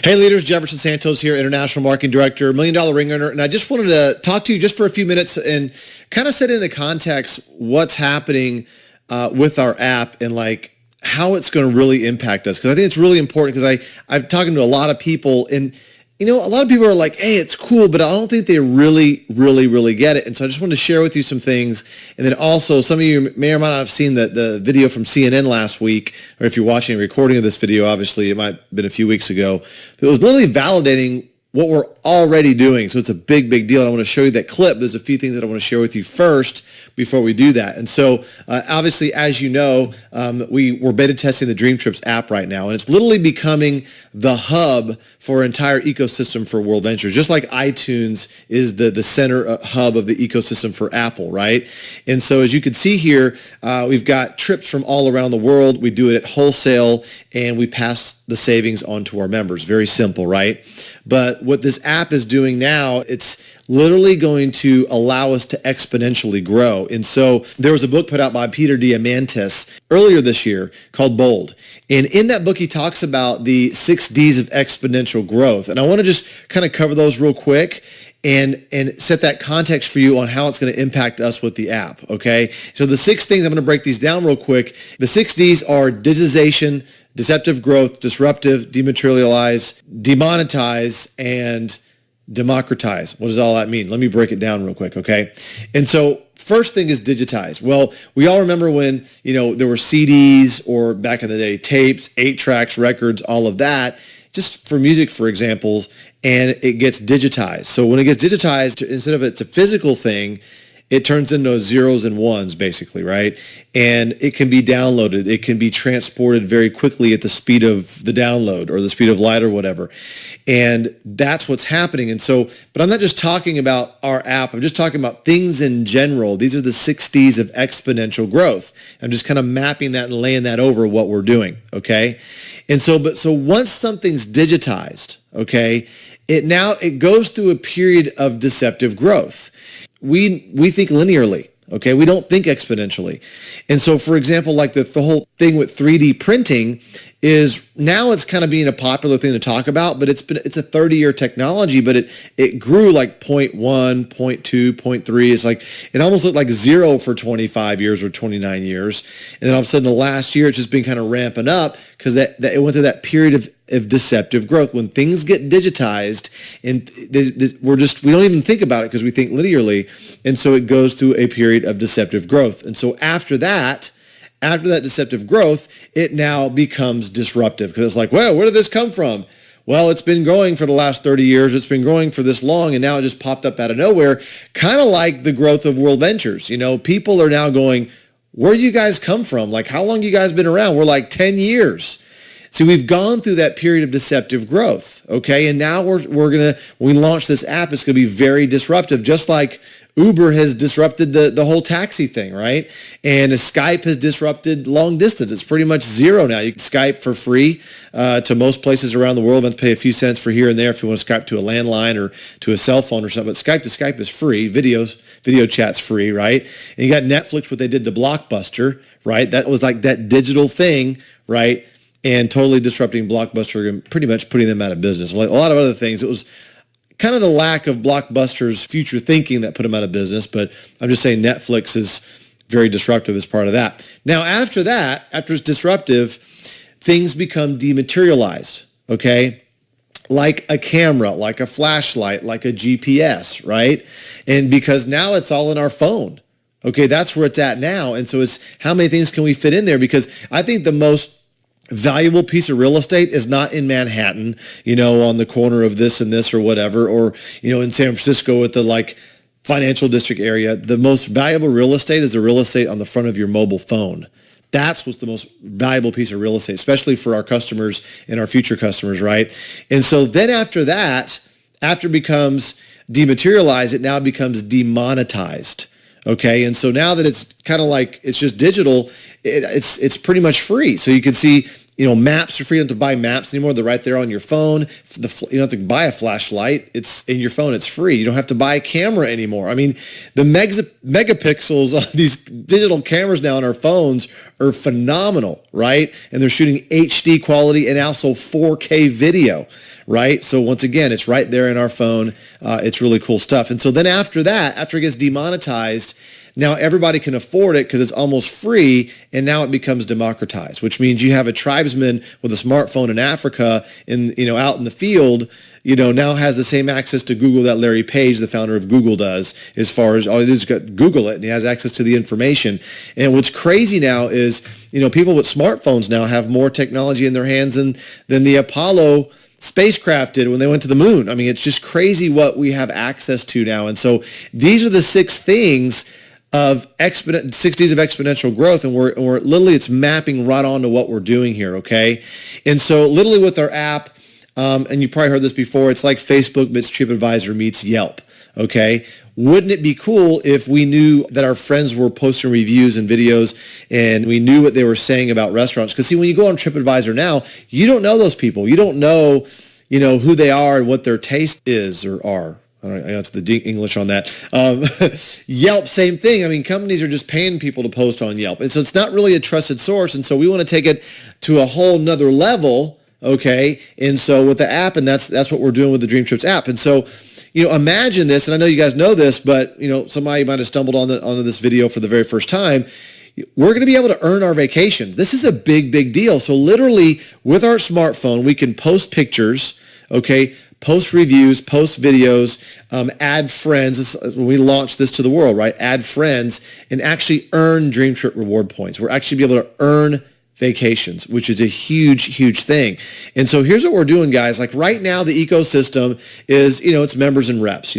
Hey leaders, Jefferson Santos here, International Marketing Director, $1 Million Ring Earner, and I just wanted to talk to you just for a few minutes and kind of set into context what's happening with our app and like how it's going to really impact us. Because I think it's really important because I've talking to a lot of people and a lot of people are like, hey, it's cool, but I don't think they really get it. And so I just wanted to share with you some things. And then also some of you may or might not have seen the video from CNN last week, or if you're watching a recording of this video, obviously it might have been a few weeks ago. It was literally validating what we're already doing. So it's a big deal. And I want to show you that clip. There's a few things that I want to share with you first before we do that. And so obviously, as you know, we're beta testing the Dreamtrips app right now. And it's literally becoming the hub for our entire ecosystem for World Ventures, just like iTunes is the center hub of the ecosystem for Apple, right? And so as you can see here, we've got trips from all around the world. We do it at wholesale, and we pass the savings on to our members. Very simple, right? But what this app is doing now, it's literally going to allow us to exponentially grow. And so there was a book put out by Peter Diamandis earlier this year called Bold. And in that book, he talks about the 6 Ds of exponential growth. And I want to just kind of cover those real quick and set that context for you on how it's going to impact us with the app, okay? So the 6 things, I'm going to break these down real quick. The 6 Ds are digitization, deceptive growth, disruptive, dematerialize, demonetize, and democratize. What does all that mean? Let me break it down real quick, okay? And so first thing is digitize. Well, we all remember when, there were CDs or back in the day, tapes, 8 tracks, records, all of that, just for music, for examples, and it gets digitized. So when it gets digitized, instead of it's a physical thing, it turns into zeros and ones, basically, right? And it can be downloaded. It can be transported very quickly at the speed of the download or the speed of light or whatever. And that's what's happening. And so, but I'm not just talking about our app. I'm just talking about things in general. These are the 6 Ds of exponential growth. I'm just kind of mapping that and laying that over what we're doing, okay? And so, so once something's digitized, okay, it goes through a period of deceptive growth. We think linearly, okay? We don't think exponentially. And so, for example, like the whole thing with 3D printing is now it's kind of being a popular thing to talk about, but it's a 30-year technology, but it grew like 0.1, 0.2, 0.3. It's like it almost looked like 0 for 25 years or 29 years. And then all of a sudden the last year it's just been kind of ramping up because that it went through that period of deceptive growth. When things get digitized and we don't even think about it because we think linearly. And so it goes through a period of deceptive growth. And so after that deceptive growth, it now becomes disruptive because it's like, well, where did this come from? Well, it's been growing for the last 30 years. It's been growing for this long, and now it just popped up out of nowhere, kind of like the growth of World Ventures. People are now going, where do you guys come from? Like, how long you guys been around? We're like 10 years. See, we've gone through that period of deceptive growth, okay? And now when we launch this app, it's going to be very disruptive, just like Uber has disrupted the whole taxi thing, right? And Skype has disrupted long distance. It's pretty much zero now. You can Skype for free to most places around the world. You have to pay a few cents for here and there if you want to Skype to a landline or to a cell phone or something. But Skype to Skype is free. Video chat's free, right? And you got Netflix, what they did to Blockbuster, right? That was like that digital thing, right? And totally disrupting Blockbuster and pretty much putting them out of business. Like a lot of other things. It was kind of the lack of Blockbuster's future thinking that put them out of business, but I'm just saying Netflix is very disruptive as part of that. Now, after it's disruptive, things become dematerialized, okay? Like a camera, like a flashlight, like a GPS, right? And because now it's all in our phone, okay? That's where it's at now. And so it's how many things can we fit in there? Because I think the most valuable piece of real estate is not in Manhattan, on the corner of this and this or whatever, or, in San Francisco at the financial district area. The most valuable real estate is the real estate on the front of your mobile phone. That's what's the most valuable piece of real estate, especially for our customers and our future customers, right? And so then after it becomes dematerialized, it now becomes demonetized. Okay, and so now that it's kind of like it's just digital, it's pretty much free. So you can see Maps are free. You don't have to buy maps anymore. They're right there on your phone. You don't have to buy a flashlight. It's in your phone. It's free. You don't have to buy a camera anymore. I mean, the megapixels on these digital cameras now on our phones are phenomenal, right? And they're shooting HD quality and also 4K video, right? So once again, it's right there in our phone. It's really cool stuff. And so then after that, after it gets demonetized, now everybody can afford it because it's almost free, and now it becomes democratized, which means you have a tribesman with a smartphone in Africa, out in the field, now has the same access to Google that Larry Page, the founder of Google, does. As far as all he does is Google it, and he has access to the information. And what's crazy now is, people with smartphones now have more technology in their hands than the Apollo spacecraft did when they went to the moon. I mean, it's just crazy what we have access to now. And so these are the 6 things of 6 days of exponential growth, and we're literally, it's mapping right onto what we're doing here, okay? And so literally with our app, and you probably heard this before, it's like Facebook meets TripAdvisor meets Yelp, okay? Wouldn't it be cool if we knew that our friends were posting reviews and videos and we knew what they were saying about restaurants? Because see, when you go on TripAdvisor now, you don't know those people. You don't know, who they are and what their taste is or are. I don't know the English on that. Yelp, same thing. I mean, companies are just paying people to post on Yelp. And so it's not really a trusted source. And so we want to take it to a whole nother level, okay? And so with the app, and that's what we're doing with the Dreamtrips app. And so, imagine this, and I know you guys know this, but, somebody might have stumbled onto this video for the very first time. We're going to be able to earn our vacations. This is a big, big deal. So literally with our smartphone, we can post pictures, okay? Post reviews, post videos, add friends. When we launch this to the world, right? Add friends and actually earn Dream Trip reward points. We're actually be able to earn vacations, which is a huge, huge thing. And so here's what we're doing, guys. Like right now, the ecosystem is, it's members and reps.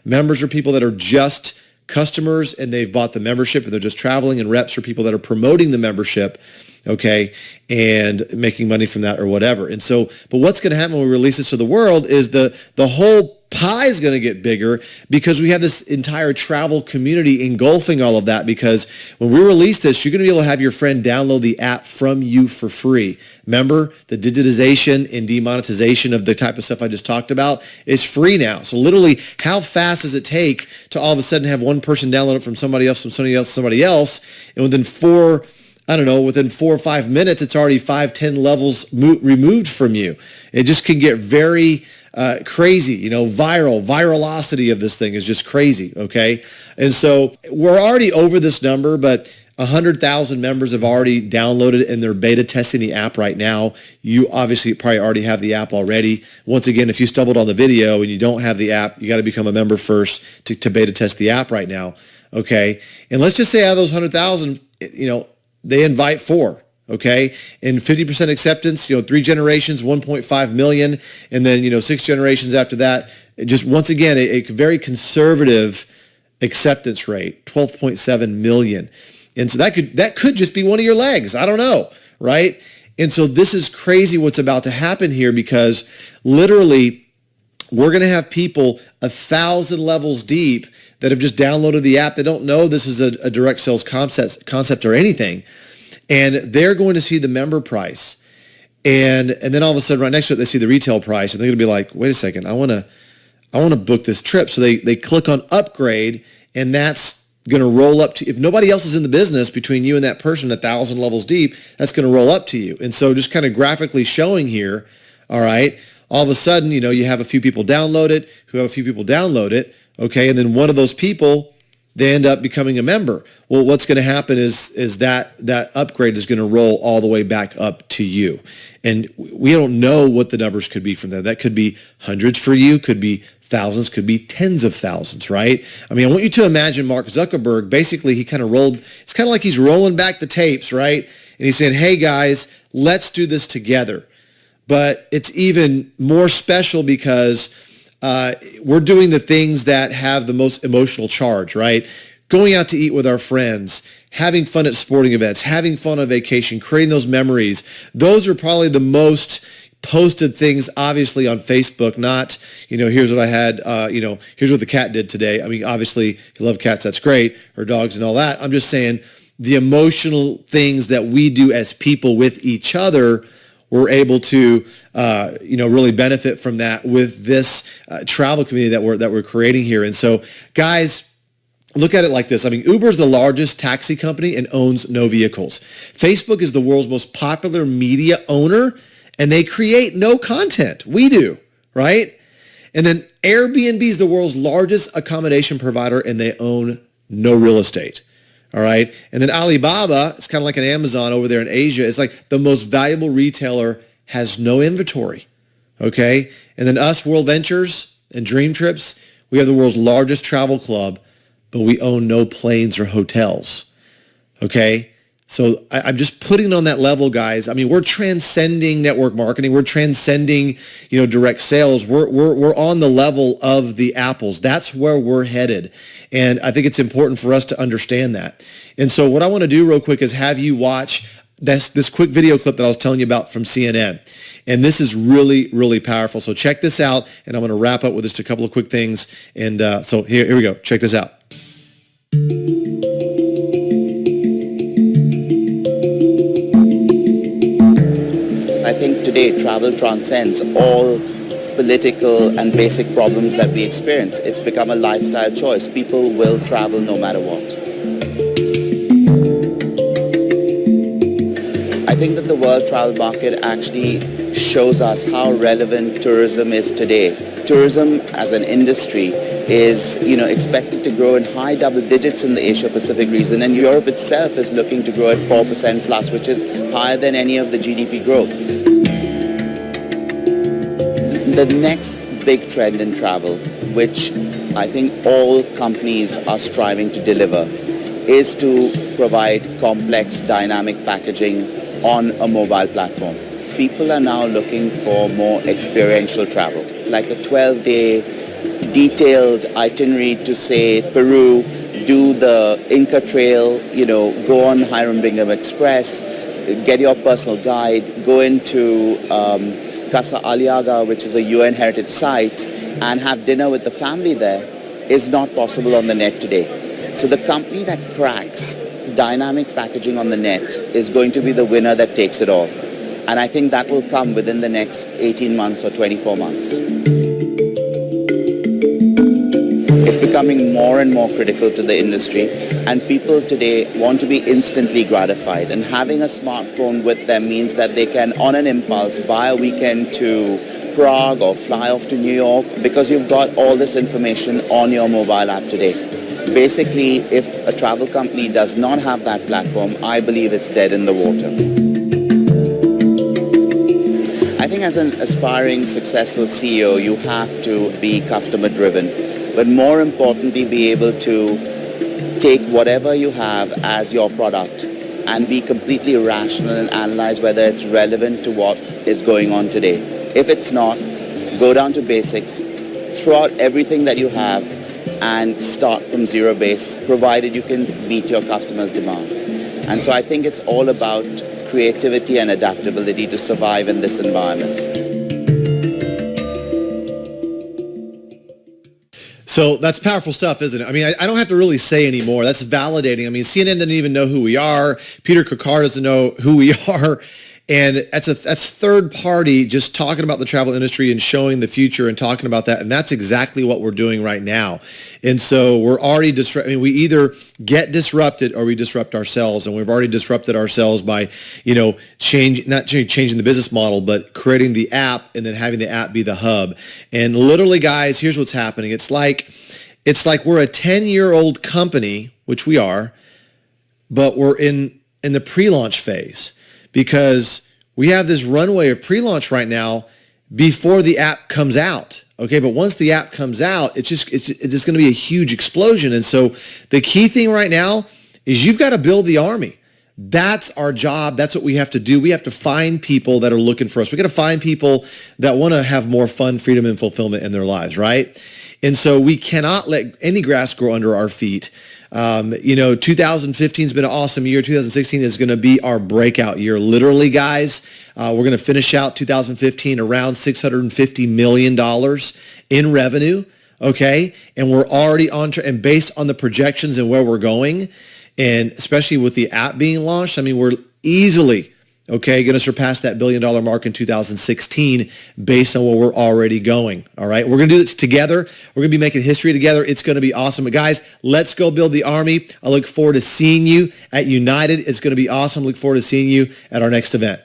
Members are people that are just customers and they've bought the membership and they're just traveling, and reps are people that are promoting the membership, okay, and making money from that or whatever. And so, but what's going to happen when we release this to the world is the whole pie is going to get bigger because we have this entire travel community engulfing all of that, because when we release this, you're going to be able to have your friend download the app from you for free. Remember, the digitization and demonetization of the type of stuff I just talked about is free now. So literally, how fast does it take to all of a sudden have one person download it from somebody else, and within 4 or 5 minutes, it's already 5-10 levels removed from you. It just can get very crazy, virality of this thing is just crazy, okay? And so we're already over this number, but 100,000 members have already downloaded and they're beta testing the app right now. You obviously probably already have the app already. Once again, if you stumbled on the video and you don't have the app, you got to become a member first to beta test the app right now, okay? And let's just say out of those 100,000, they invite 4, okay? And 50% acceptance, 3 generations, 1.5 million, and then, 6 generations after that. Just once again, a very conservative acceptance rate, 12.7 million. And so that could just be one of your legs. I don't know, right? And so this is crazy what's about to happen here, because literally we're going to have people 1,000 levels deep that have just downloaded the app. They don't know this is a direct sales concept or anything. And they're going to see the member price. And then all of a sudden right next to it, they see the retail price, and they're going to be like, wait a second, I want to book this trip. So they click on upgrade, and that's going to roll up to, if nobody else is in the business between you and that person 1,000 levels deep, that's going to roll up to you. And so just kind of graphically showing here, all right, all of a sudden, you have a few people download it, who have a few people download it, okay, and then one of those people, they end up becoming a member. Well, what's going to happen is that upgrade is going to roll all the way back up to you. And we don't know what the numbers could be from there. That could be hundreds for you, could be thousands, could be tens of thousands, right? I mean, I want you to imagine Mark Zuckerberg, basically he kind of it's kind of like he's rolling back the tapes, right? And he's saying, hey guys, let's do this together. But it's even more special because we're doing the things that have the most emotional charge, right? Going out to eat with our friends, having fun at sporting events, having fun on vacation, creating those memories. Those are probably the most posted things, obviously, on Facebook, not, here's what I had, here's what the cat did today. I mean, obviously, you love cats, that's great, or dogs and all that. I'm just saying the emotional things that we do as people with each other we're able to, really benefit from that with this travel community that we're creating here. And so, guys, look at it like this. I mean, Uber is the largest taxi company and owns no vehicles. Facebook is the world's most popular media owner, and they create no content. We do, right? And then Airbnb is the world's largest accommodation provider, and they own no real estate. All right. And then Alibaba, it's kind of like an Amazon over there in Asia. It's like the most valuable retailer, has no inventory. Okay. And then us, World Ventures and Dreamtrips, we have the world's largest travel club, but we own no planes or hotels. Okay. So I'm just putting it on that level, guys. I mean, we're transcending network marketing. We're transcending, direct sales. We're on the level of the Apples. That's where we're headed. And I think it's important for us to understand that. And so what I want to do real quick is have you watch this quick video clip that I was telling you about from CNN. And this is really, really powerful. So check this out. And I'm going to wrap up with just a couple of quick things. And so here we go. Check this out. I think today travel transcends all political and basic problems that we experience. It's become a lifestyle choice. People will travel no matter what. I think that the world travel market actually shows us how relevant tourism is today. Tourism as an industry is, expected to grow in high double digits in the Asia-Pacific region, and Europe itself is looking to grow at 4% plus, which is higher than any of the GDP growth. The next big trend in travel, which I think all companies are striving to deliver, is to provide complex dynamic packaging on a mobile platform. People are now looking for more experiential travel, like a 12-day detailed itinerary to, say, Peru, do the Inca Trail, go on Hiram Bingham Express, get your personal guide, go into Casa Aliaga, which is a UN heritage site, and have dinner with the family there, is not possible on the net today. So the company that cracks dynamic packaging on the net is going to be the winner that takes it all. And I think that will come within the next 18 months or 24 months. It's becoming more and more critical to the industry, and people today want to be instantly gratified. And having a smartphone with them means that they can, on an impulse, buy a weekend to Prague or fly off to New York, because you've got all this information on your mobile app today. Basically, if a travel company does not have that platform, I believe it's dead in the water. I think as an aspiring, successful CEO, you have to be customer driven, but more importantly, be able to take whatever you have as your product and be completely rational and analyze whether it's relevant to what is going on today. If it's not, go down to basics, throw out everything that you have and start from zero base, provided you can meet your customers' demand. And so I think it's all about creativity and adaptability to survive in this environment. So that's powerful stuff, isn't it? I mean, I don't have to really say anymore. That's validating. I mean, CNN doesn't even know who we are. Peter Kokar doesn't know who we are. And that's third party just talking about the travel industry and showing the future and talking about that. And that's exactly what we're doing right now. And so we're already we either get disrupted or we disrupt ourselves. And we've already disrupted ourselves by, not changing the business model, but creating the app and then having the app be the hub. And literally, guys, here's what's happening. It's like we're a 10-year-old company, which we are, but we're in the pre-launch phase. Because we have this runway of pre-launch right now before the app comes out. Okay, but once the app comes out, it's just going to be a huge explosion. And so the key thing right now is you've got to build the army. That's our job. That's what we have to do. We have to find people that are looking for us. We got to find people that want to have more fun, freedom, and fulfillment in their lives, right? And so we cannot let any grass grow under our feet. 2015 has been an awesome year. 2016 is going to be our breakout year. Literally, guys, we're going to finish out 2015 around $650 million in revenue. Okay. And we're already on track, and based on the projections and where we're going, and especially with the app being launched, I mean, we're easily Okay, going to surpass that $1 billion mark in 2016 based on where we're already going. All right, we're going to do this together. We're going to be making history together. It's going to be awesome. But guys, let's go build the Army. I look forward to seeing you at United. It's going to be awesome. Look forward to seeing you at our next event.